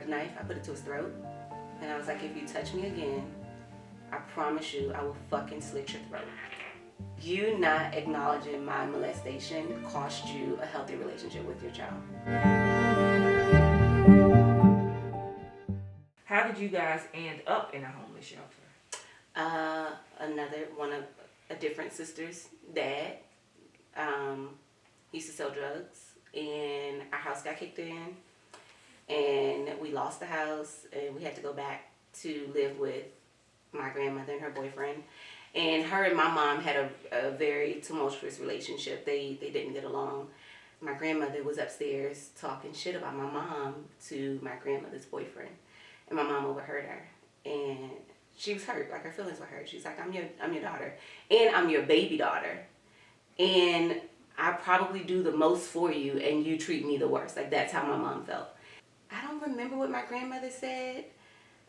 grabbed a knife, I put it to his throat, and I was like, if you touch me again, I promise you I will fucking slit your throat. You not acknowledging my molestation cost you a healthy relationship with your child. How did you guys end up in a homeless shelter? Another one of a different sister's dad. He used to sell drugs, and our house got kicked in, and we lost the house, and we had to go back to live with my grandmother and her boyfriend. And her and my mom had a very tumultuous relationship. They didn't get along. My grandmother was upstairs talking shit about my mom to my grandmother's boyfriend, and my mom overheard her, and she was hurt. Like, her feelings were hurt. She's like, I'm your daughter, and I'm your baby daughter, and I probably do the most for you, and you treat me the worst. Like, that's how my mom felt. I don't remember what my grandmother said,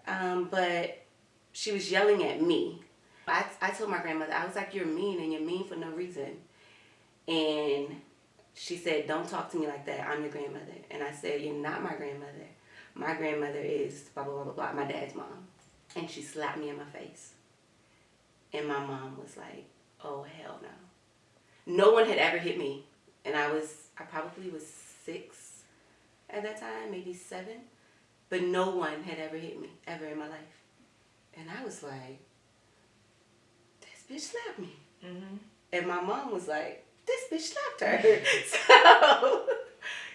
but she was yelling at me. I told my grandmother, I was like, you're mean, and you're mean for no reason. And she said, don't talk to me like that. I'm your grandmother. And I said, you're not my grandmother. My grandmother is blah, blah, blah, blah, blah, my dad's mom. And she slapped me in my face. And my mom was like, oh, hell no. No one had ever hit me. And I probably was 6 at that time, maybe 7. But no one had ever hit me, ever in my life. And I was like, this bitch slapped me. Mm-hmm. And my mom was like, this bitch slapped her.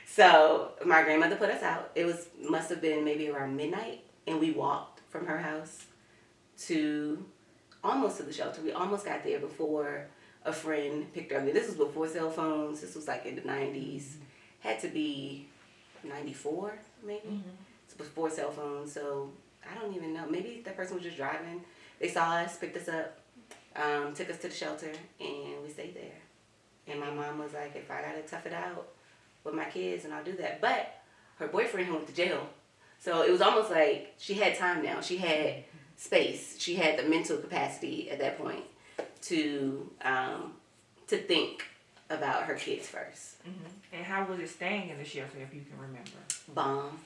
So my grandmother put us out. Must have been maybe around midnight. And we walked from her house to almost to the shelter. We almost got there before a friend picked her up. This was before cell phones. This was like in the 90s. Had to be 94, maybe. Mm-hmm. It's before cell phones, so I don't even know. Maybe that person was just driving. They saw us, picked us up, took us to the shelter, and we stayed there. And my mom was like, if I gotta tough it out with my kids, and I'll do that. But her boyfriend went to jail. So it was almost like she had time now. She had space. She had the mental capacity at that point to think about her kids first. Mm-hmm. And how was it staying in the shelter, if you can remember? Bomb.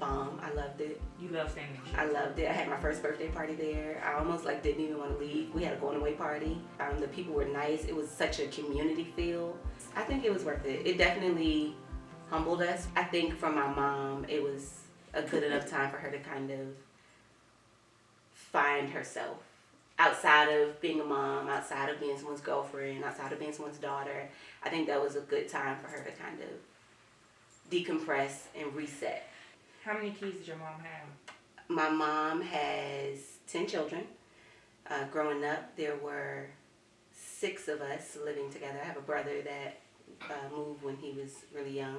I loved it. You love staying in the shelter? I loved it. I had my first birthday party there. I almost didn't even want to leave. We had a going away party. The people were nice. It was such a community feel. I think it was worth it. It definitely humbled us. I think for my mom, it was a good enough time for her to kind of find herself. Outside of being a mom, outside of being someone's girlfriend, outside of being someone's daughter, I think that was a good time for her to kind of decompress and reset. How many kids did your mom have? My mom has 10 children. Growing up, there were 6 of us living together. I have a brother that moved when he was really young,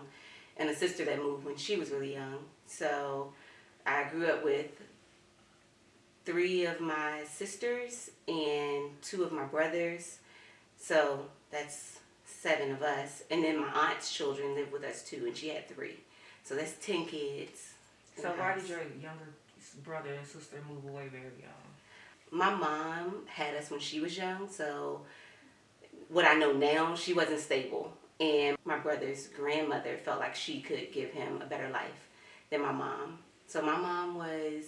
and a sister that moved when she was really young. So I grew up with 3 of my sisters and 2 of my brothers. So that's 7 of us. And then my aunt's children lived with us too, and she had 3. So that's 10 kids. So why did your younger brother and sister move away very young? My mom had us when she was young, so what I know now, she wasn't stable. And my brother's grandmother felt like she could give him a better life than my mom. So my mom was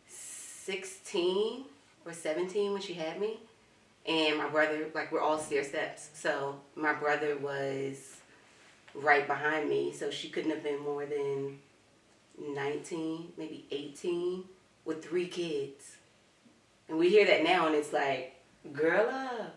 16 or 17 when she had me. And my brother, we're all stair steps. So my brother was right behind me. So she couldn't have been more than 19, maybe 18 with 3 kids. And we hear that now and it's like, girl up,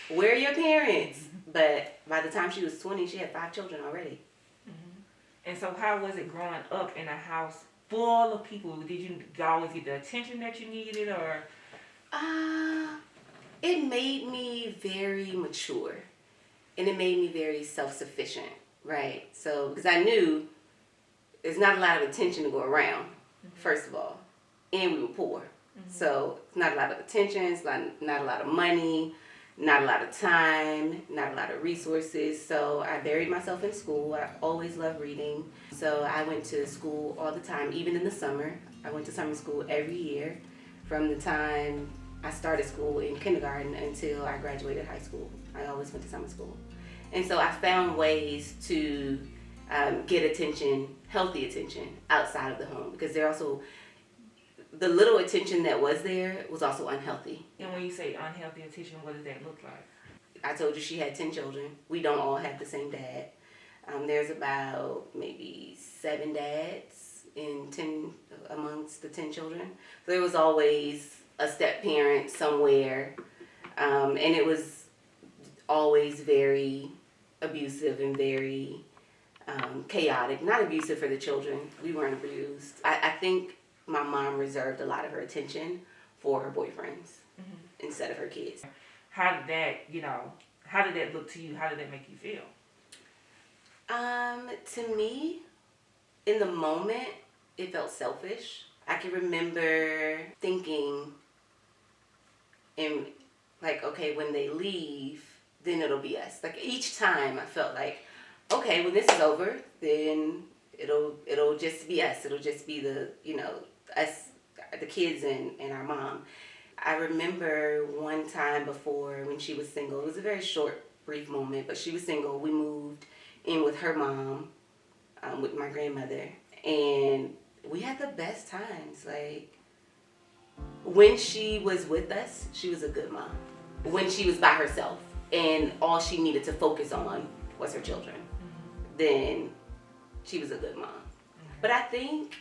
where are your parents? But by the time she was 20, she had 5 children already. Mm-hmm. And so how was it growing up in a house full of people? Did you always get the attention that you needed, or? It made me very mature. And it made me very self-sufficient, right? So, because I knew there's not a lot of attention to go around, first of all. And we were poor. Mm-hmm. So, it's not a lot of attention, it's not a lot of money, not a lot of time, not a lot of resources. So I buried myself in school. I always loved reading. So I went to school all the time, even in the summer. I went to summer school every year from the time I started school in kindergarten until I graduated high school. I always went to summer school. And so I found ways to get attention healthy attention outside of the home, because they're also, the little attention that was there was also unhealthy. And when you say unhealthy attention, what does that look like? I told you she had 10 children. We don't all have the same dad. There's about maybe 7 dads in 10 amongst the 10 children. So there was always a step parent somewhere, and it was always very abusive and very chaotic. Not abusive for the children. We weren't abused. I think my mom reserved a lot of her attention for her boyfriends instead of her kids. How did that look to you? How did that make you feel? To me, in the moment, it felt selfish. I can remember thinking, like, okay, when they leave, then it'll be us. Like, each time I felt like, okay, when this is over, then it'll just be us. It'll just be us, the kids and our mom. I remember one time before when she was single. It was a very short, brief moment, but she was single. We moved in with her mom, with my grandmother, and we had the best times. Like, when she was with us, she was a good mom. When she was by herself and all she needed to focus on was her children, then she was a good mom. But I think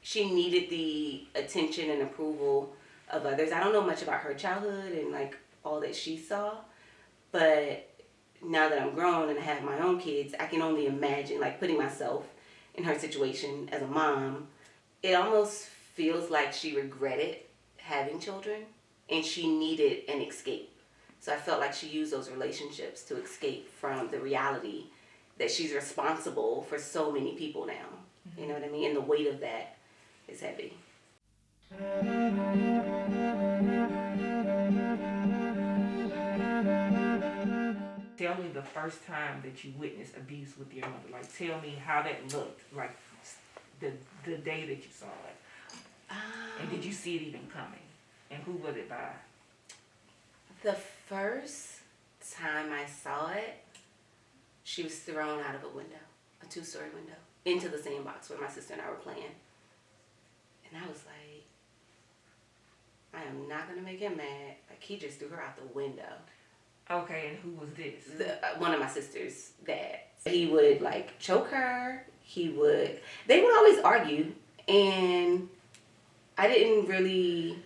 she needed the attention and approval of others. I don't know much about her childhood and like all that she saw, but now that I'm grown and I have my own kids, I can only imagine, like, putting myself in her situation as a mom. It almost feels like she regretted having children and she needed an escape. So I felt like she used those relationships to escape from the reality that she's responsible for so many people now. You know what I mean? And the weight of that is heavy. Tell me the first time that you witnessed abuse with your mother. Like, tell me how that looked. Like, the day that you saw it. And did you see it even coming? And who was it by? The first time I saw it, she was thrown out of a window, a 2-story window, into the sandbox where my sister and I were playing. And I was like, I am not going to make him mad. Like, he just threw her out the window. Okay, and who was this? One of my sister's dads. He would, like, choke her. They would always argue. And I didn't really,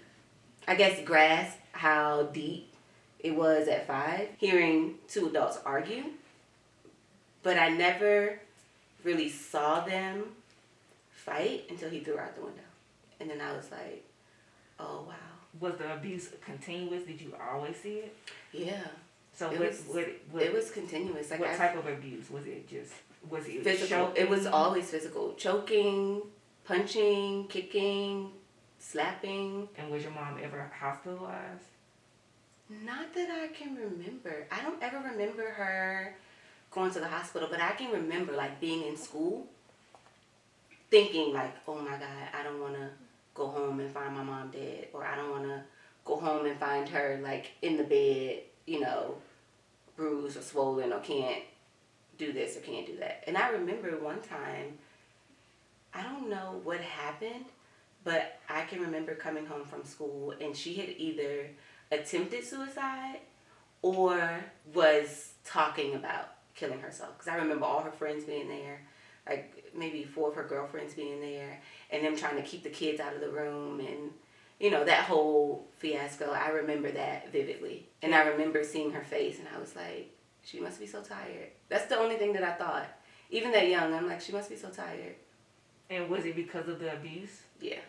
I guess, grasp how deep it was at 5, hearing 2 adults argue. But I never really saw them fight until he threw her out the window. And then I was like, oh, wow. Was the abuse continuous? Did you always see it? Yeah. So it was continuous. Like, what type of abuse? Was it physical? choking? It was always physical. Choking, punching, kicking, slapping. And was your mom ever hospitalized? Not that I can remember. I don't ever remember her going to the hospital, but I can remember, like, being in school thinking, like, oh my God, I don't want to go home and find my mom dead, or I don't want to go home and find her, like, in the bed, bruised or swollen, or can't do this or can't do that. And I remember one time, I don't know what happened, but I can remember coming home from school and she had either attempted suicide or was talking about killing herself. Because I remember all her friends being there, like maybe 4 of her girlfriends being there, and them trying to keep the kids out of the room, and that whole fiasco. I remember that vividly. And I remember seeing her face and I was like, she must be so tired. That's the only thing that I thought. Even that young, I'm like, she must be so tired. And was it because of the abuse? Yeah.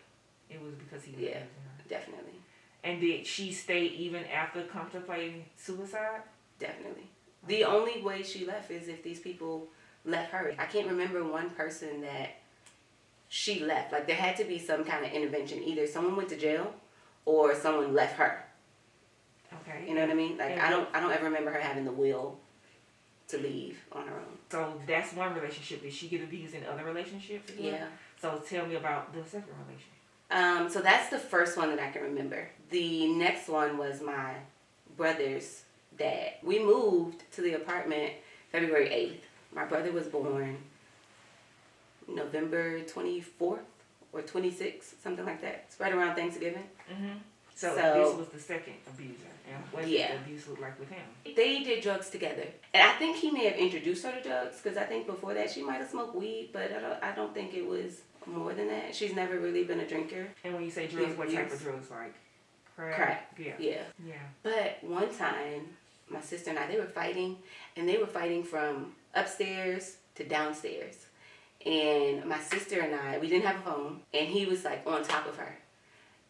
It was because he was abusing her? Definitely. And did she stay even after contemplating suicide? Definitely. The only way she left is if these people left her. I can't remember one person that she left. Like, there had to be some kind of intervention. Either someone went to jail or someone left her. Okay. You know what I mean? Like, I don't ever remember her having the will to leave on her own. So that's one relationship. Did she get abused in other relationships as well? Yeah. So tell me about the second relationship. So that's the first one that I can remember. The next one was my brother's dad. We moved to the apartment February 8th. My brother was born November 24th or 26th, something like that. It's right around Thanksgiving. Mm-hmm. So this was the second abuser. And what did the abuse look like with him? They did drugs together. And I think he may have introduced her to drugs, because I think before that she might have smoked weed, but I don't think it was more than that. She's never really been a drinker. And when you say drugs, what type of drugs? Like crack? Yeah. But one time, my sister and I, they were fighting, and they were fighting from upstairs to downstairs. And my sister and I, we didn't have a phone, and he was like on top of her.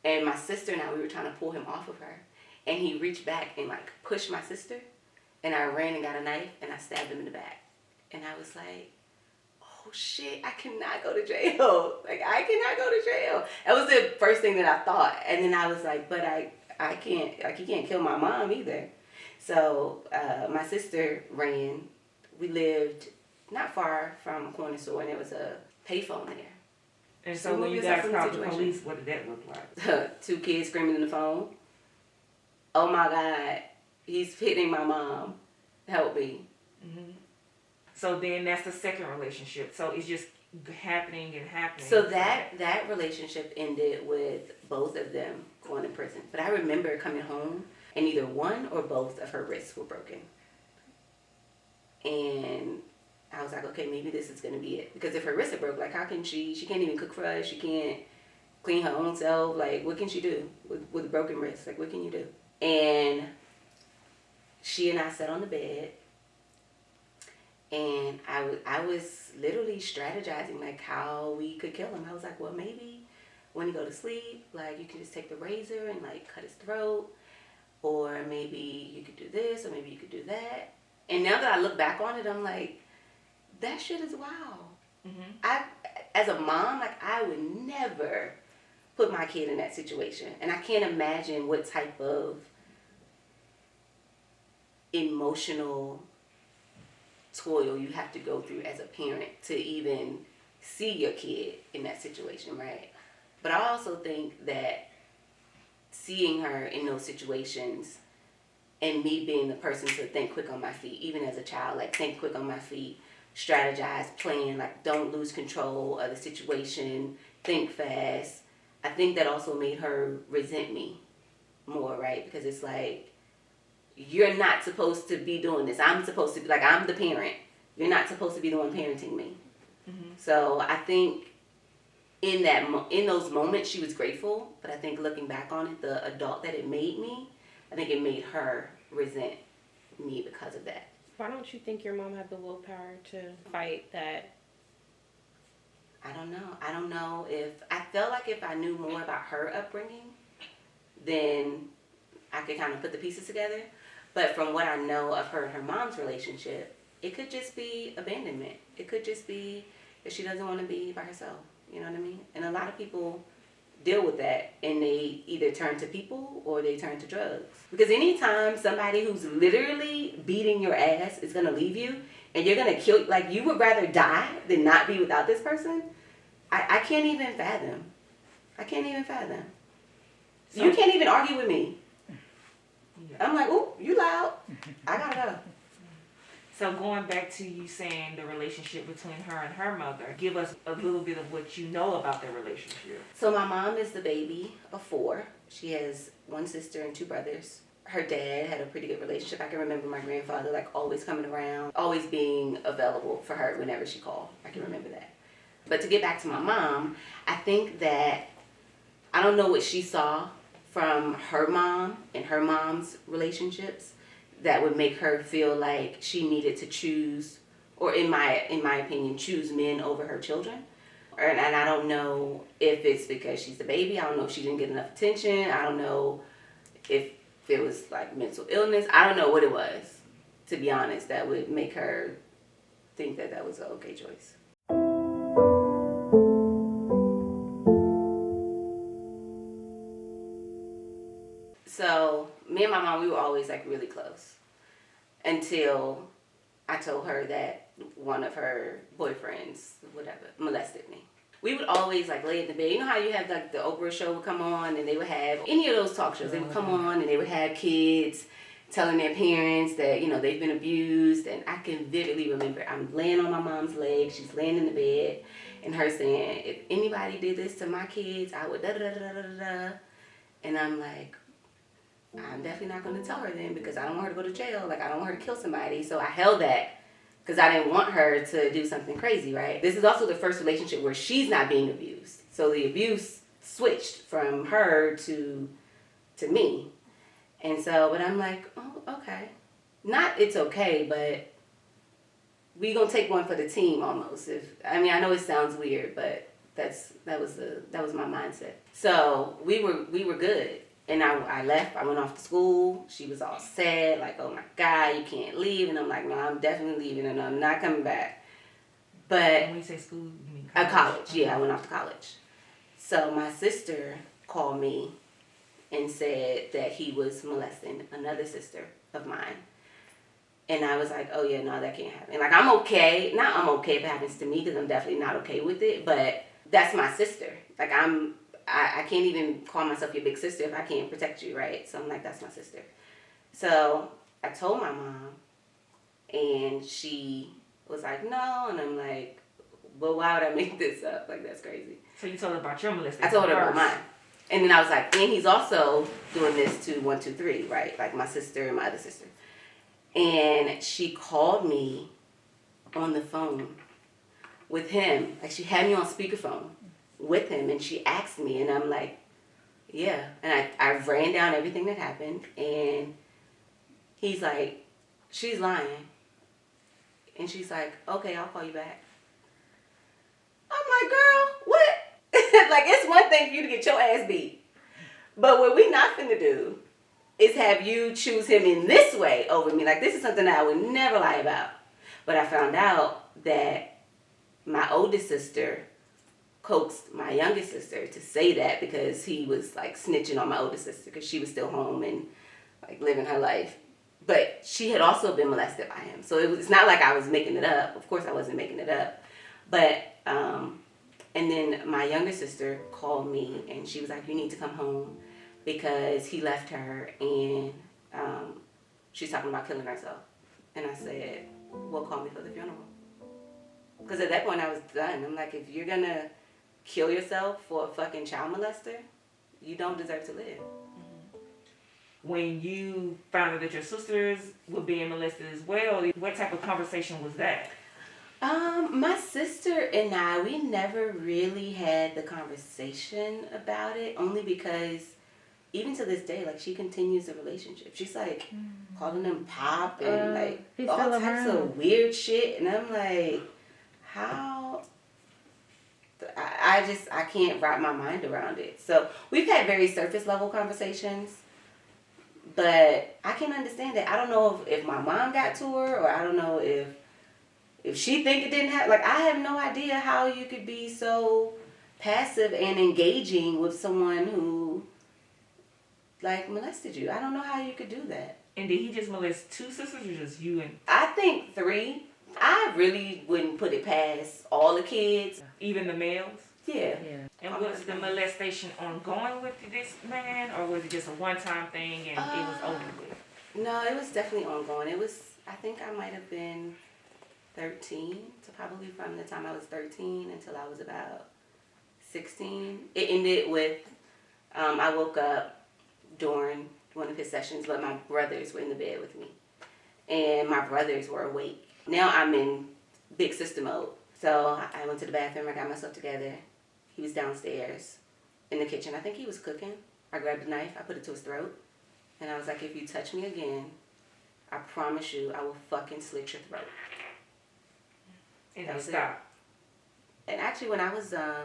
And my sister and I, we were trying to pull him off of her. And he reached back and like pushed my sister. And I ran and got a knife and I stabbed him in the back. And I was like, oh shit, I cannot go to jail. Like, I cannot go to jail. That was the first thing that I thought. And then I was like, but I can't, like, he can't kill my mom either. So my sister ran. We lived not far from a corner store, and there was a payphone there. And so when you guys called the police, what did that look like? 2 kids screaming in the phone. Oh my God, he's hitting my mom. Help me. Mm-hmm. So then that's the second relationship. So it's just happening and happening. So that relationship ended with both of them going to prison. But I remember coming home and either one or both of her wrists were broken. And I was like, okay, maybe this is going to be it. Because if her wrists are broke, like, how can she can't even cook for us. She can't clean her own self. Like, what can she do with a broken wrist? Like, what can you do? And she and I sat on the bed, and I was literally strategizing, like, how we could kill him. I was like, well, maybe when you go to sleep, like, you can just take the razor and, like, cut his throat. Or maybe you could do this, or maybe you could do that. And now that I look back on it, I'm like, that shit is wild. Mm-hmm. As a mom, like, I would never put my kid in that situation. And I can't imagine what type of emotional toil you have to go through as a parent to even see your kid in that situation, right? But I also think that seeing her in those situations and me being the person to think quick on my feet, even as a child, like, think quick on my feet, strategize, plan, like, don't lose control of the situation, think fast. I think that also made her resent me more, right? Because it's like, you're not supposed to be doing this. I'm supposed to be, like, I'm the parent. You're not supposed to be the one parenting me. Mm-hmm. So I think in those moments, she was grateful. But I think looking back on it, the adult that it made me, I think it made her resent me because of that. Why don't you think your mom had the willpower to fight that? I don't know I felt like if I knew more about her upbringing, then I could kind of put the pieces together. But from what I know of her and her mom's relationship, it could just be abandonment. It could just be that she doesn't want to be by herself. You know what I mean? And a lot of people deal with that, and they either turn to people or they turn to drugs. Because anytime somebody who's literally beating your ass is going to leave you, and you're going to kill, like, you would rather die than not be without this person, I can't even fathom. So, you can't even argue with me. Yeah. I'm like, ooh, you loud. I gotta go. So going back to you saying the relationship between her and her mother, give us a little bit of what you know about their relationship. So my mom is the baby of 4. She has 1 sister and 2 brothers. Her dad had a pretty good relationship. I can remember my grandfather, like, always coming around, always being available for her whenever she called. I can remember that. But to get back to my mom, I think that I don't know what she saw from her mom and her mom's relationships that would make her feel like she needed to choose, or in my opinion, choose men over her children. And I don't know if it's because she's the baby. I don't know if she didn't get enough attention. I don't know if it was, like, mental illness. I don't know what it was, to be honest, that would make her think that that was an okay choice. So me and my mom, we were always, like, really close until I told her that one of her boyfriends, whatever, molested me. We would always, like, lay in the bed. You know how you have, like, the Oprah show would come on and they would have any of those talk shows. They would come on and they would have kids telling their parents that, you know, they've been abused. And I can vividly remember I'm laying on my mom's leg. She's laying in the bed. And her saying, if anybody did this to my kids, I would da-da-da-da-da-da. And I'm like, I'm definitely not going to tell her then because I don't want her to go to jail. Like, I don't want her to kill somebody. So I held that because I didn't want her to do something crazy, right? This is also the first relationship where she's not being abused. So the abuse switched from her to me. And so, but I'm like, oh, okay. Not it's okay, but we gonna take one for the team almost. I know it sounds weird, but that was my mindset. So we were good. And I left. I went off to school. She was all sad, like, oh my God, you can't leave. And I'm like, no, I'm definitely leaving and I'm not coming back. But when you say school, you mean college? College, yeah, I went off to college. So my sister called me and said that he was molesting another sister of mine. And I was like, oh yeah, no, that can't happen. Like, I'm okay. Not I'm okay if it happens to me because I'm definitely not okay with it. But that's my sister. Like, I can't even call myself your big sister if I can't protect you, right? So I'm like, that's my sister. So I told my mom, and she was like, no. And I'm like, well, why would I make this up? Like, that's crazy. So you told her about your molestation? I told her about mine. And then I was like, and he's also doing this to 1, 2, 3, right? Like my sister and my other sister. And she called me on the phone with him. Like, she had me on speakerphone with him, and she asked me, and I'm like, yeah. And I ran down everything that happened, and he's like, she's lying. And she's like, okay, I'll call you back. I'm like, girl, what? Like, it's one thing for you to get your ass beat. But what we not finna do is have you choose him in this way over me. Like, this is something that I would never lie about. But I found out that my oldest sister coaxed my youngest sister to say that because he was, like, snitching on my oldest sister because she was still home and, like, living her life. But she had also been molested by him. So it's not like I was making it up. Of course I wasn't making it up. But, and then my younger sister called me and she was like, you need to come home because he left her and she's talking about killing herself. And I said, well, call me for the funeral. Because at that point I was done. I'm like, if you're going to kill yourself for a fucking child molester, you don't deserve to live. When you found out that your sisters were being molested as well, what type of conversation was that? My sister and I, we never really had the conversation about it, only because even to this day, like, she continues the relationship. She's like calling him Pop and like all types of weird shit, and I'm like, how? I can't wrap my mind around it. So we've had very surface level conversations, but I can understand it. I don't know if my mom got to her, or I don't know if she think it didn't happen. Like, I have no idea how you could be so passive and engaging with someone who, like, molested you. I don't know how you could do that. And did he just molest 2 sisters or just you and? I think 3. I really wouldn't put it past all the kids. Even the males? Yeah. And was the molestation ongoing with this man, or was it just a one-time thing and it was over with? No, it was definitely ongoing. It was, I think I might have been 13, so probably from the time I was 13 until I was about 16. It ended with, I woke up during one of his sessions, but my brothers were in the bed with me. And my brothers were awake. Now I'm in big sister mode. So I went to the bathroom, I got myself together. He was downstairs in the kitchen. I think he was cooking. I grabbed a knife, I put it to his throat. And I was like, if you touch me again, I promise you I will fucking slit your throat. And he stopped. And actually when I was, I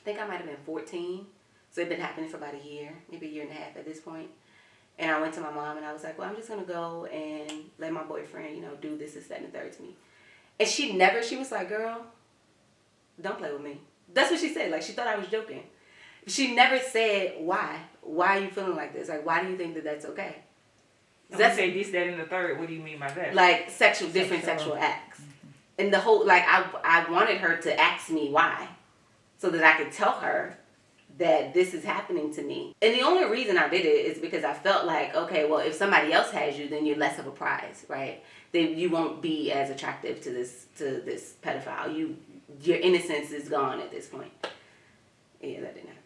think I might have been 14. So it'd been happening for about a year, maybe a year and a half at this point. And I went to my mom and I was like, well, I'm just going to go and let my boyfriend, do this, that, and the third to me. And she was like, girl, don't play with me. That's what she said. Like, she thought I was joking. She never said why. Why are you feeling like this? Like, why do you think that that's okay? That's say this, that, and the third. What do you mean by that? Like, different sexual acts. And the whole, like, I wanted her to ask me why. So that I could tell her that this is happening to me. And the only reason I did it is because I felt like, okay, well, if somebody else has you, then you're less of a prize, right? You won't be as attractive to this pedophile. Your innocence is gone at this point. Yeah, that didn't happen.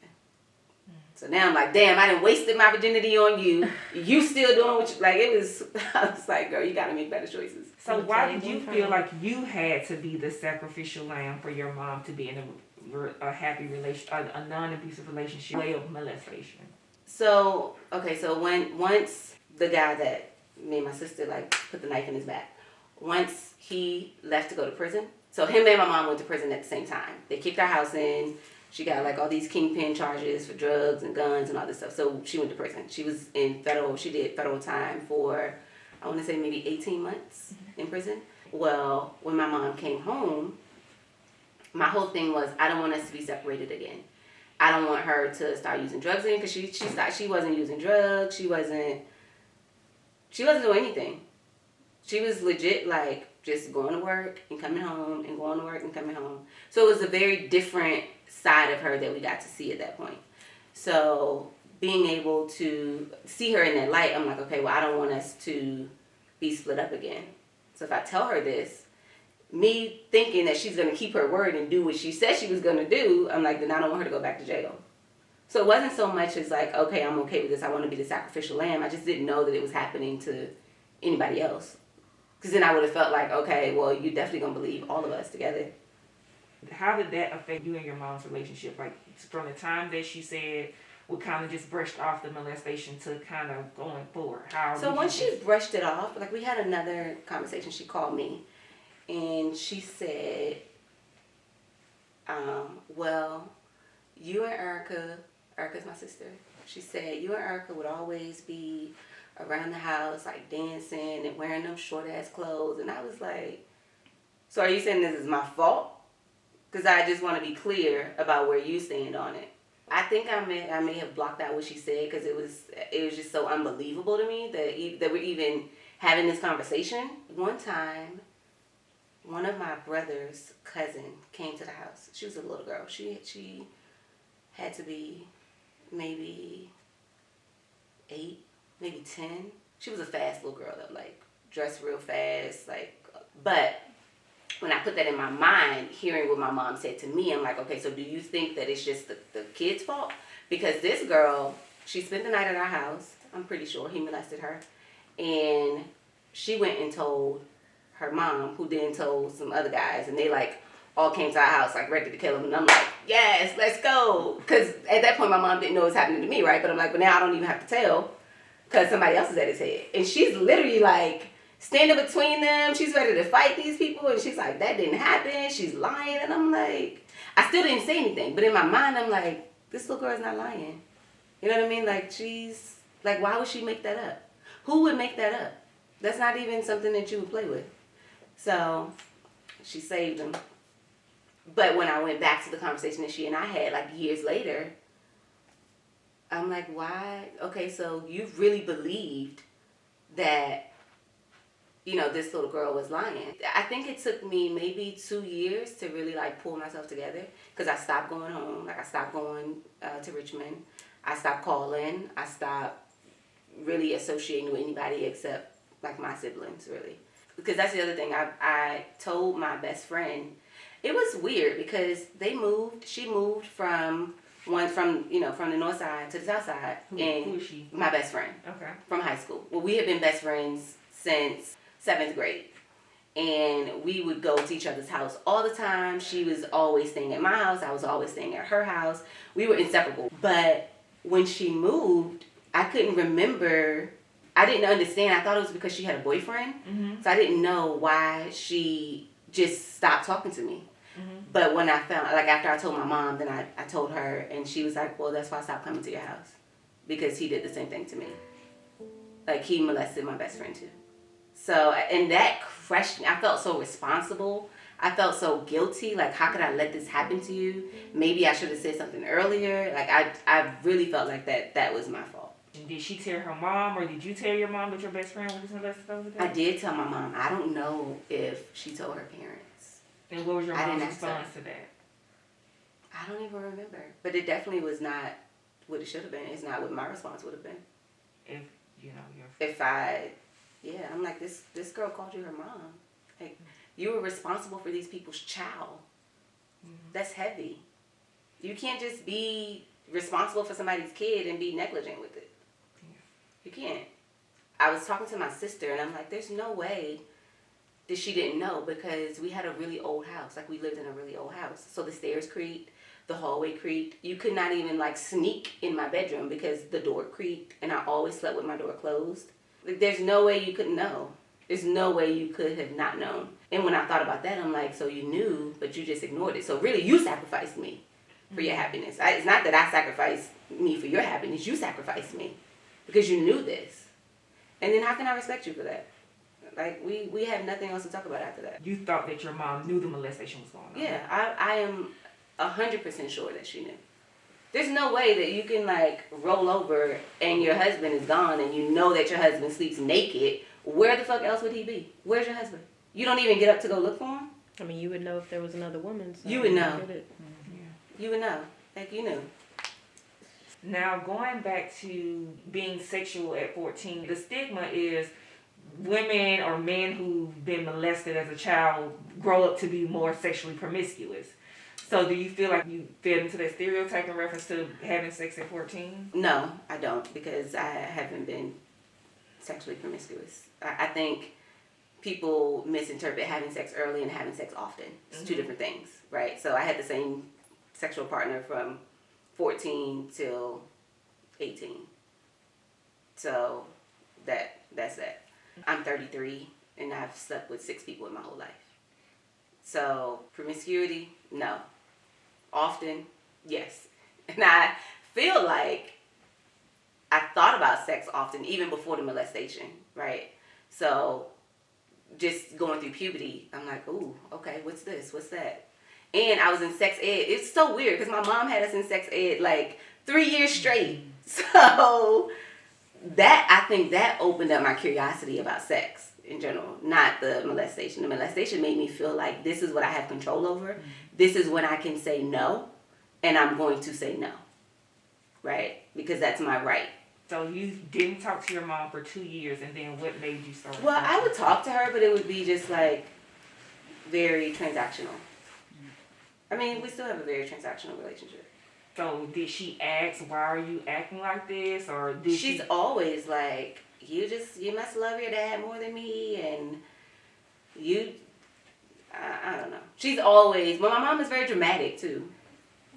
So now I'm like, damn, I done wasted my virginity on you. You still doing what you, like, it was, I was like, girl, you gotta make better choices. So why did you feel like you had to be the sacrificial lamb for your mom to be in a happy relation, a non-abusive relationship, way of molestation? So, okay, so once the guy that me and my sister, like, put the knife in his back, once he left to go to prison, so him and my mom went to prison at the same time. They kicked our house in. She got like all these kingpin charges for drugs and guns and all this stuff. So she went to prison. She did federal time for, I want to say maybe 18 months in prison. Well, when my mom came home, my whole thing was, I don't want us to be separated again. I don't want her to start using drugs again, because she wasn't using drugs. She wasn't doing anything. She was legit like just going to work and coming home and going to work and coming home. So it was a very different side of her that we got to see at that point. So being able to see her in that light, I'm like, okay, well, I don't want us to be split up again. So if I tell her this, me thinking that she's going to keep her word and do what she said she was going to do, I'm like, then I don't want her to go back to jail. So it wasn't so much as like, okay, I'm okay with this. I want to be the sacrificial lamb. I just didn't know that it was happening to anybody else. Because then I would have felt like, okay, well, you're definitely going to believe all of us together. How did that affect you and your mom's relationship? Like, from the time that she said we kind of just brushed off the molestation to kind of going forward? So once she brushed it off, like we had another conversation. She called me and she said, well, you and Erica's my sister. She said, you and Erica would always be around the house, like dancing and wearing them short ass clothes. And I was like, so are you saying this is my fault? Because I just want to be clear about where you stand on it. I think I may have blocked out what she said, because it was just so unbelievable to me that we're even having this conversation. One time, one of my brother's cousin came to the house. She was a little girl. She had to be maybe 8, maybe 10. She was a fast little girl though, like dressed real fast, like. But when I put that in my mind, hearing what my mom said to me, I'm like, okay, so do you think that it's just the kid's fault? Because this girl, she spent the night at our house. I'm pretty sure he molested her. And she went and told her mom, who then told some other guys. And they like all came to our house like ready to kill him. And I'm like, yes, let's go. Because at that point, my mom didn't know what was happening to me, right? But I'm like, but now I don't even have to tell, because somebody else is at his head. And she's literally like standing between them. She's ready to fight these people. And she's like, that didn't happen. She's lying. And I'm like, I still didn't say anything. But in my mind, I'm like, this little girl's not lying. You know what I mean? Like, she's, like, why would she make that up? Who would make that up? That's not even something that you would play with. So she saved him. But when I went back to the conversation that she and I had, like, years later, I'm like, why? Okay, so you really believed that, you know, this little girl was lying. I think it took me maybe 2 years to really, like, pull myself together, because I stopped going home. Like, I stopped going to Richmond. I stopped calling. I stopped really associating with anybody except, like, my siblings, really. Because that's the other thing. I told my best friend. It was weird because they moved. She moved from the north side to the south side. Who is she? My best friend. Okay. From high school. Well, we had been best friends since 7th grade. And we would go to each other's house all the time. She was always staying at my house. I was always staying at her house. We were inseparable. But when she moved, I couldn't remember. I didn't understand. I thought it was because she had a boyfriend. Mm-hmm. So I didn't know why she just stopped talking to me. Mm-hmm. But when I found, like, after I told my mom, then I told her, and she was like, well, that's why I stopped coming to your house. Because he did the same thing to me. Like, he molested my best friend too. So, and that crushed me. I felt so responsible. I felt so guilty. Like, how could I let this happen to you? Maybe I should have said something earlier. Like, I really felt like that was my fault. And did she tell her mom, or did you tell your mom that your best friend was molested over there? I did tell my mom. I don't know if she told her parents. And what was your mom's response to that? I don't even remember. But it definitely was not what it should have been. It's not what my response would have been. If, you know, I'm like, this girl called you her mom. Like, you were responsible for these people's child. That's heavy. You can't just be responsible for somebody's kid and be negligent with it. You can't. I was talking to my sister and I'm like, there's no way that she didn't know, because we had a really old house. Like, we lived in a really old house. So the stairs creaked, the hallway creaked. You could not even like sneak in my bedroom because the door creaked, and I always slept with my door closed. Like, there's no way you could know. There's no way you could have not known. And when I thought about that, I'm like, so you knew, but you just ignored it. So really, you sacrificed me for your happiness. It's not that I sacrificed me for your happiness. You sacrificed me because you knew this. And then how can I respect you for that? Like, we have nothing else to talk about after that. You thought that your mom knew the molestation was going on. Yeah, I am 100% sure that she knew. There's no way that you can, like, roll over and your husband is gone and you know that your husband sleeps naked. Where the fuck else would he be? Where's your husband? You don't even get up to go look for him? I mean, you would know if there was another woman. So you would know. Yeah. You would know. Like, you knew. Now, going back to being sexual at 14, the stigma is women or men who've been molested as a child grow up to be more sexually promiscuous. So do you feel like you fit into that stereotype in reference to having sex at 14? No, I don't, because I haven't been sexually promiscuous. I think people misinterpret having sex early and having sex often. It's two different things, right? So I had the same sexual partner from 14 till 18. So that's that. I'm 33 and I've slept with 6 people in my whole life. So promiscuity, no. Often, yes. And I feel like I thought about sex often, even before the molestation, right? So just going through puberty, I'm like, ooh, okay, what's this? What's that? And I was in sex ed. It's so weird because my mom had us in sex ed like 3 years straight. So I think that opened up my curiosity about sex in general, not the molestation. The molestation made me feel like this is what I have control over. This is when I can say no, and I'm going to say no, right? Because that's my right. So you didn't talk to your mom for 2 years, and then what made you start? Well, I would talk to her, but it would be just like very transactional. I mean, we still have a very transactional relationship. So did she ask, why are you acting like this? Or did She's always like, you must love your dad more than me, and I don't know. She's always, well, my mom is very dramatic too.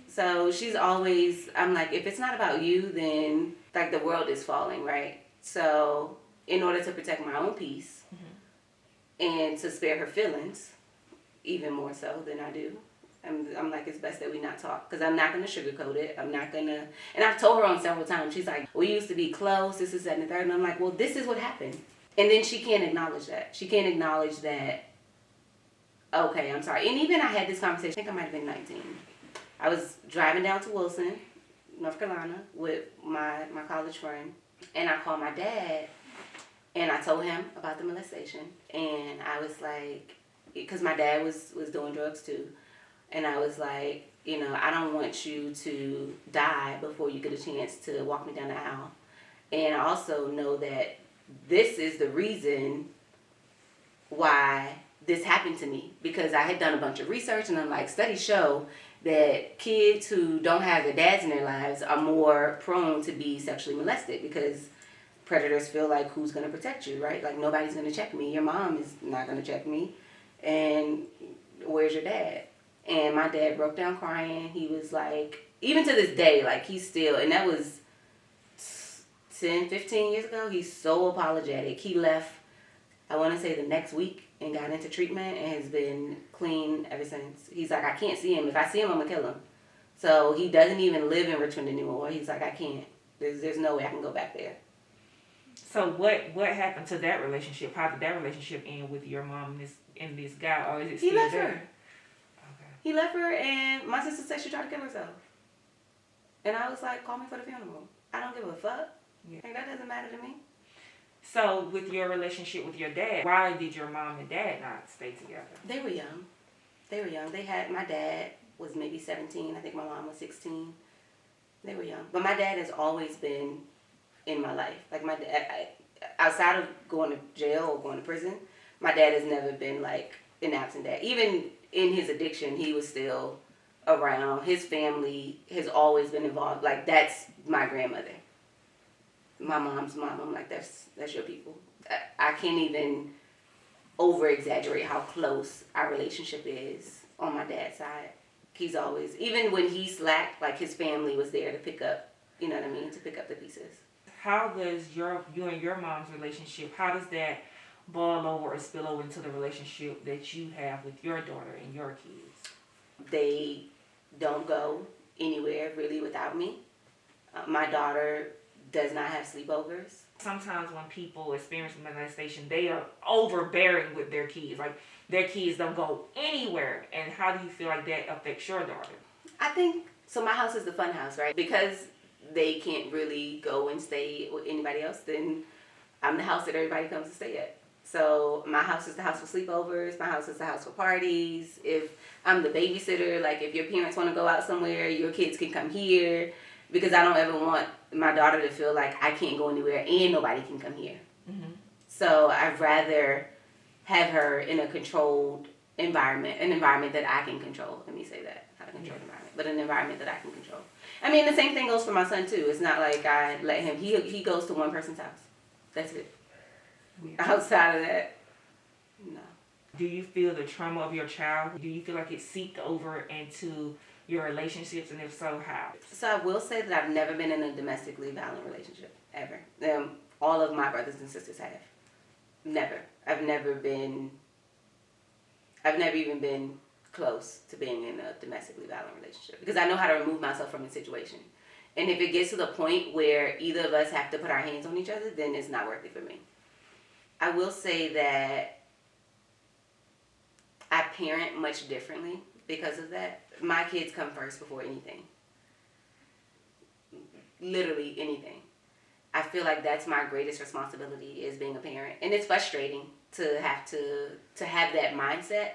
So she's always, I'm like, if it's not about you, then like the world is falling, right? So in order to protect my own peace and to spare her feelings, even more so than I do, I'm like, it's best that we not talk, because I'm not going to sugarcoat it. I'm not going to, and I've told her on several times, she's like, we used to be close, this is that and the third, and I'm like, well, this is what happened. And then she can't acknowledge that. She can't acknowledge that, okay, I'm sorry. And even I had this conversation, I think I might have been 19. I was driving down to Wilson, North Carolina, with my college friend, and I called my dad, and I told him about the molestation, and I was like, because my dad was doing drugs too, and I was like, you know, I don't want you to die before you get a chance to walk me down the aisle. And I also know that this is the reason why this happened to me, because I had done a bunch of research, and I'm like, studies show that kids who don't have their dads in their lives are more prone to be sexually molested, because predators feel like, who's going to protect you, right? Like, nobody's going to check me. Your mom is not going to check me. And where's your dad? And my dad broke down crying. He was like, even to this day, like, he's still, and that was 10, 15 years ago, he's so apologetic. He left, I want to say the next week, and got into treatment and has been clean ever since. He's like, I can't see him. If I see him, I'm going to kill him. So he doesn't even live in Richmond anymore. He's like, I can't. There's no way I can go back there. So what happened to that relationship? How did that relationship end with your mom and this guy? Or is it still He left there? her. Okay. He left her, and my sister said she tried to kill herself. And I was like, call me for the funeral. I don't give a fuck. Yeah. Like, that doesn't matter to me. So with your relationship with your dad, why did your mom and dad not stay together? They were young. They had my dad was maybe 17. I think my mom was 16. They were young. But my dad has always been in my life. Like my dad, outside of going to jail or going to prison, my dad has never been like an absent dad. Even in his addiction, he was still around. His family has always been involved. Like, that's my grandmother. My mom's mom. I'm like, that's your people. I can't even over exaggerate how close our relationship is on my dad's side. He's always, even when he slacked, like his family was there to pick up, you know what I mean, to pick up the pieces. How does you and your mom's relationship, how does that boil over or spill over into the relationship that you have with your daughter and your kids? They don't go anywhere really without me. My daughter does not have sleepovers. Sometimes when people experience molestation, they are overbearing with their kids. Like, their kids don't go anywhere. And how do you feel like that affects your daughter? I think, so my house is the fun house, right? Because they can't really go and stay with anybody else, then I'm the house that everybody comes to stay at. So my house is the house for sleepovers. My house is the house for parties. If I'm the babysitter, like if your parents want to go out somewhere, your kids can come here. Because I don't ever want my daughter to feel like I can't go anywhere and nobody can come here. Mm-hmm. So I'd rather have her in a controlled environment, an environment that I can control. Let me say that. Not a controlled environment, but an environment that I can control. I mean, the same thing goes for my son, too. It's not like I let him, he goes to one person's house. That's it. Yeah. Outside of that, no. Do you feel the trauma of your child? Do you feel like it seeped over into your relationships, and if so, how? So I will say that I've never been in a domestically violent relationship, ever. All of my brothers and sisters have. Never. I've never even been close to being in a domestically violent relationship because I know how to remove myself from the situation. And if it gets to the point where either of us have to put our hands on each other, then it's not worth it for me. I will say that I parent much differently because of that. My kids come first before anything. Literally anything. I feel like that's my greatest responsibility is being a parent. And it's frustrating to have that mindset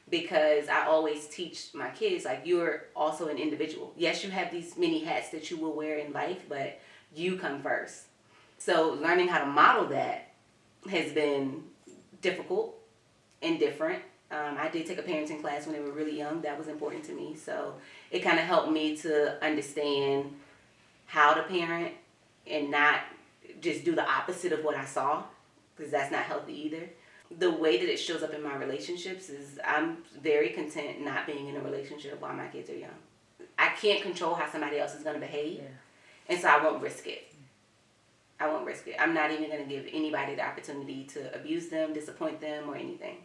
because I always teach my kids, like, you're also an individual. Yes, you have these many hats that you will wear in life, but you come first. So learning how to model that has been difficult and different. I did take a parenting class when they were really young. That was important to me. So it kind of helped me to understand how to parent and not just do the opposite of what I saw, because that's not healthy either. The way that it shows up in my relationships is I'm very content not being in a relationship while my kids are young. I can't control how somebody else is going to behave, and so I won't risk it. I'm not even going to give anybody the opportunity to abuse them, disappoint them, or anything.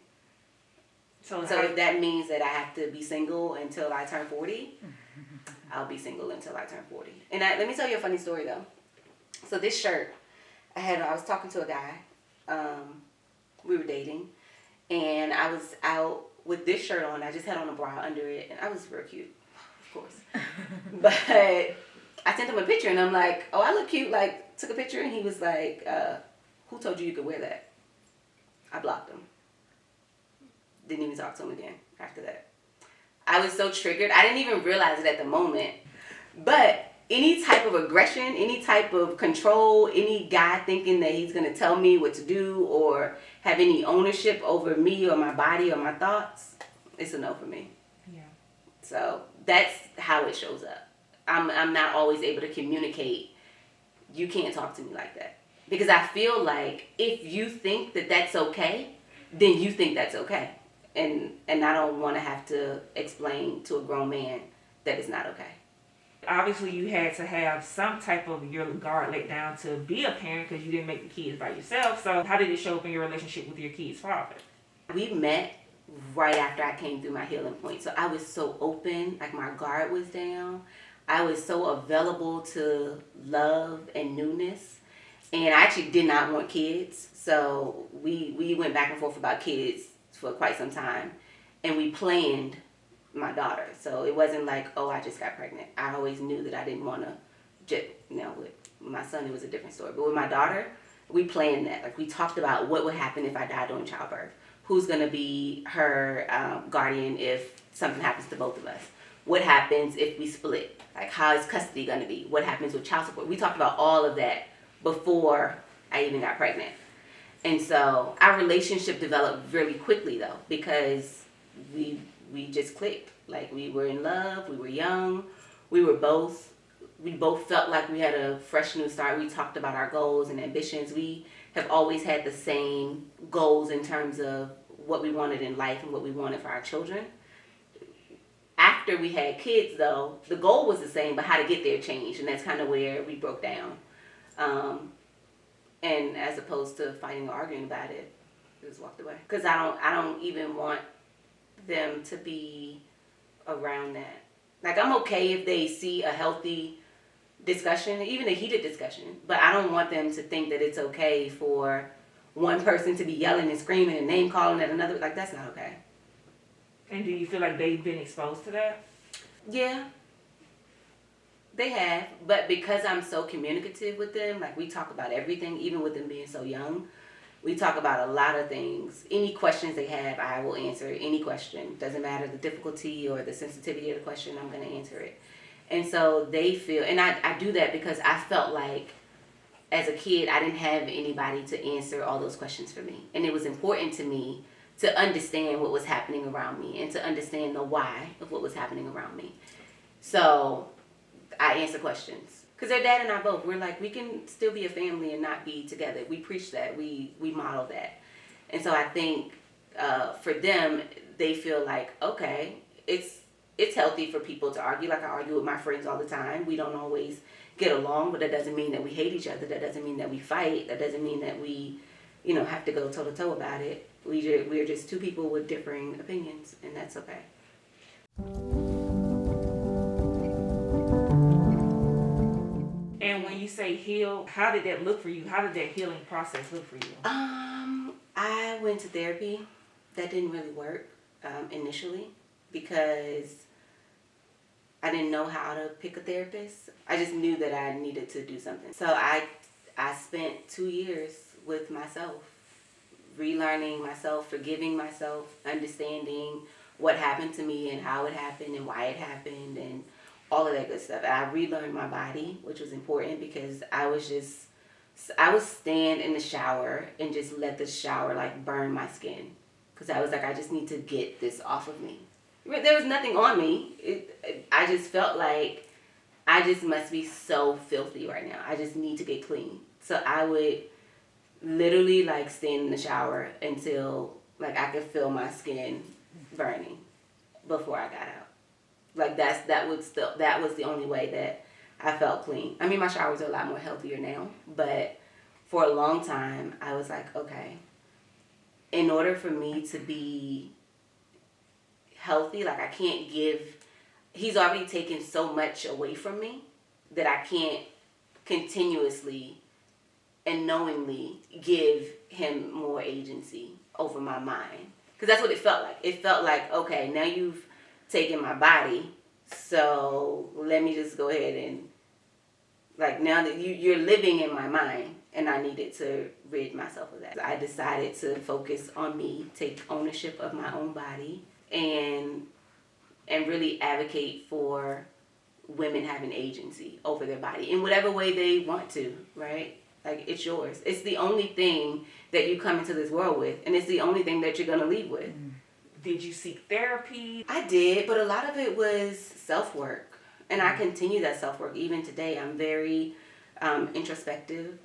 So if that means that I have to be single until I turn 40, I'll be single until I turn 40. And let me tell you a funny story, though. So this shirt, I was talking to a guy. We were dating. And I was out with this shirt on. I just had on a bra under it. And I was real cute, of course. But I sent him a picture, and I'm like, oh, I look cute. Like, took a picture, and he was like, who told you could wear that? I blocked him. Didn't even talk to him again after that. I was so triggered. I didn't even realize it at the moment. But any type of aggression, any type of control, any guy thinking that he's going to tell me what to do or have any ownership over me or my body or my thoughts, it's a no for me. Yeah. So that's how it shows up. I'm not always able to communicate. You can't talk to me like that. Because I feel like if you think that that's okay, then you think that's okay. And I don't want to have to explain to a grown man that it's not okay. Obviously, you had to have some type of your guard let down to be a parent because you didn't make the kids by yourself. So how did it show up in your relationship with your kid's father? We met right after I came through my healing point. So I was so open, like my guard was down. I was so available to love and newness. And I actually did not want kids. So we went back and forth about kids for quite some time, and we planned my daughter. So it wasn't like, oh, I just got pregnant. I always knew that I didn't want to with my son, it was a different story. But with my daughter, we planned that. Like, we talked about what would happen if I died during childbirth. Who's going to be her guardian if something happens to both of us? what happens if we split? Like, how is custody going to be? What happens with child support? We talked about all of that before I even got pregnant. And so our relationship developed really quickly, though, because we just clicked. Like, we were in love, we were young, we both felt like we had a fresh new start. We talked about our goals and ambitions. We have always had the same goals in terms of what we wanted in life and what we wanted for our children. After we had kids, though, the goal was the same, but how to get there changed, and that's kind of where we broke down. And as opposed to fighting or arguing about it, we just walked away. Because I don't even want them to be around that. Like, I'm okay if they see a healthy discussion, even a heated discussion, but I don't want them to think that it's okay for one person to be yelling and screaming and name calling at another. Like, that's not okay. And do you feel like they've been exposed to that? Yeah, they have, but because I'm so communicative with them, like, we talk about everything, even with them being so young. We talk about a lot of things. Any questions they have, I will answer any question. Doesn't matter the difficulty or the sensitivity of the question, I'm going to answer it. And so they feel, and I do that because I felt like as a kid, I didn't have anybody to answer all those questions for me. And it was important to me to understand what was happening around me and to understand the why of what was happening around me. So I answer questions. Because their dad and I both, we're like, we can still be a family and not be together. We preach that. We model that. And so I think for them, they feel like, okay, it's healthy for people to argue. Like, I argue with my friends all the time. We don't always get along, but that doesn't mean that we hate each other. That doesn't mean that we fight. That doesn't mean that we, have to go toe-to-toe about it. We're just two people with differing opinions, and that's okay. And when you say heal, how did that look for you? How did that healing process look for you? I went to therapy. That didn't really work initially because I didn't know how to pick a therapist. I just knew that I needed to do something. So I spent 2 years with myself, relearning myself, forgiving myself, understanding what happened to me and how it happened and why it happened and all of that good stuff. And I relearned my body, which was important because I would stand in the shower and just let the shower like burn my skin. Because I was like, I just need to get this off of me. There was nothing on me. I just felt like I just must be so filthy right now. I just need to get clean. So I would literally like stand in the shower until like I could feel my skin burning before I got out. Like that was the only way that I felt clean. I mean, my showers are a lot more healthier now, but for a long time I was like, okay, in order for me to be healthy, like I can't give, he's already taken so much away from me that I can't continuously and knowingly give him more agency over my mind. Because that's what it felt like. It felt like, okay, now you've taken my body, so let me just go ahead and, like, now that you're living in my mind, and I needed to rid myself of that. I decided to focus on me, take ownership of my own body, and really advocate for women having agency over their body in whatever way they want to, right? Like, it's yours. It's the only thing that you come into this world with, and it's the only thing that you're going to leave with. Did you seek therapy? I did, but a lot of it was self-work, and I continue that self-work even today. I'm very introspective.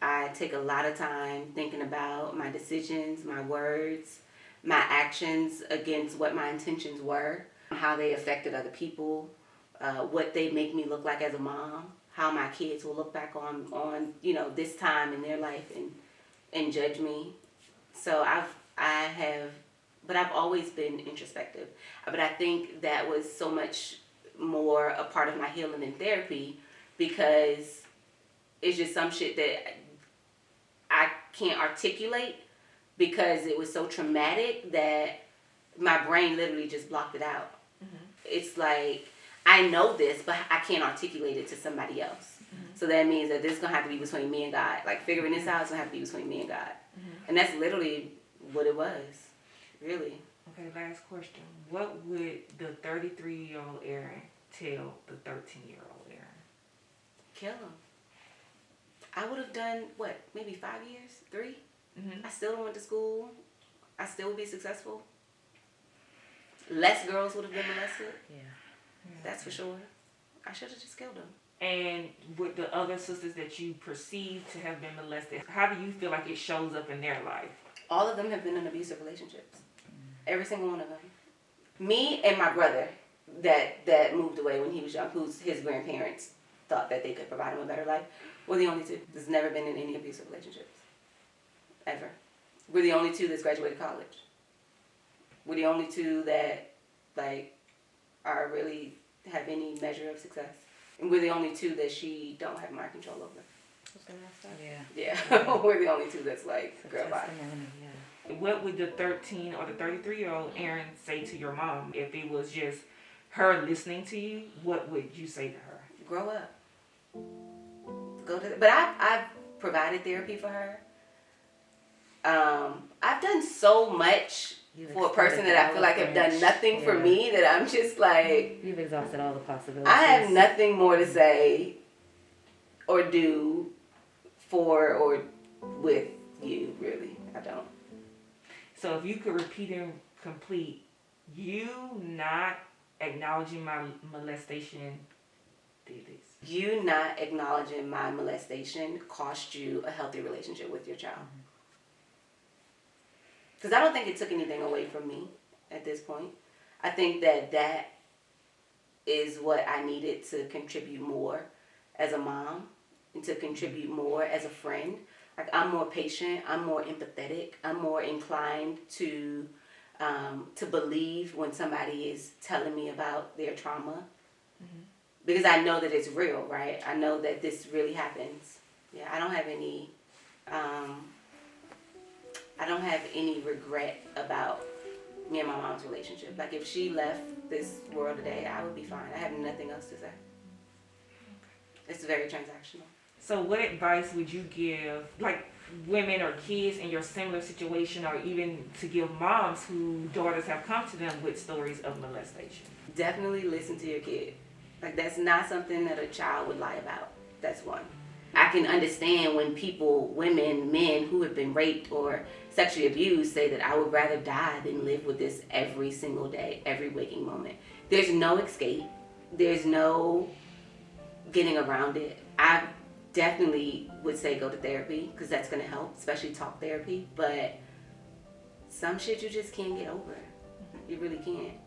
I take a lot of time thinking about my decisions, my words, my actions against what my intentions were, how they affected other people, what they make me look like as a mom, how my kids will look back on this time in their life and judge me. So I've always been introspective. But I think that was so much more a part of my healing in therapy because it's just some shit that I can't articulate because it was so traumatic that my brain literally just blocked it out. Mm-hmm. It's like, I know this, but I can't articulate it to somebody else. Mm-hmm. So that means that this is going to have to be between me and God. Like, figuring this out is going to have to be between me and God. Mm-hmm. And that's literally what it was, really. Okay, last question. What would the 33-year-old Erin tell the 13-year-old Erin? Kill him. I would have done, what, maybe 5 years? 3? Mm-hmm. I still went to school. I still would be successful. Less girls would have been molested. Yeah. That's for sure. I should have just killed him. And with the other sisters that you perceive to have been molested, how do you feel like it shows up in their life? All of them have been in abusive relationships. Every single one of them. Me and my brother that moved away when he was young, whose his grandparents thought that they could provide him a better life, were the only two that's never been in any abusive relationships. Ever. We're the only two that's graduated college. We're the only two that, like, are really have any measure of success. And we're the only two that she don't have mind control over. Yeah. Yeah. We're the only two that's like, It's a girl, bye. testimony, yeah. What would the 13 or the 33-year-old Erin say to your mom if it was just her listening to you? What would you say to her? Grow up. But I've provided therapy for her. I've done so much for a person that I feel like have done nothing for me that I'm just like, You've exhausted all the possibilities. I have nothing more to say or do for or with you, really. I don't. So if you could repeat and complete, you not acknowledging my molestation did this. You not acknowledging my molestation cost you a healthy relationship with your child. Because I don't think it took anything away from me at this point. I think that is what I needed to contribute more as a mom and to contribute more as a friend. Like, I'm more patient, I'm more empathetic, I'm more inclined to believe when somebody is telling me about their trauma. Mm-hmm. Because I know that it's real, right? I know that this really happens. Yeah, I don't have any regret about me and my mom's relationship. Like, if she left this world today, I would be fine. I have nothing else to say. It's very transactional. So what advice would you give, like, women or kids in your similar situation, or even to give moms whose daughters have come to them with stories of molestation? Definitely listen to your kid. Like, that's not something that a child would lie about. That's one. I can understand when people, women, men who have been raped or sexually abused say that I would rather die than live with this every single day, every waking moment. There's no escape. There's no getting around it. I definitely would say go to therapy, because that's going to help, especially talk therapy. But some shit you just can't get over. You really can't.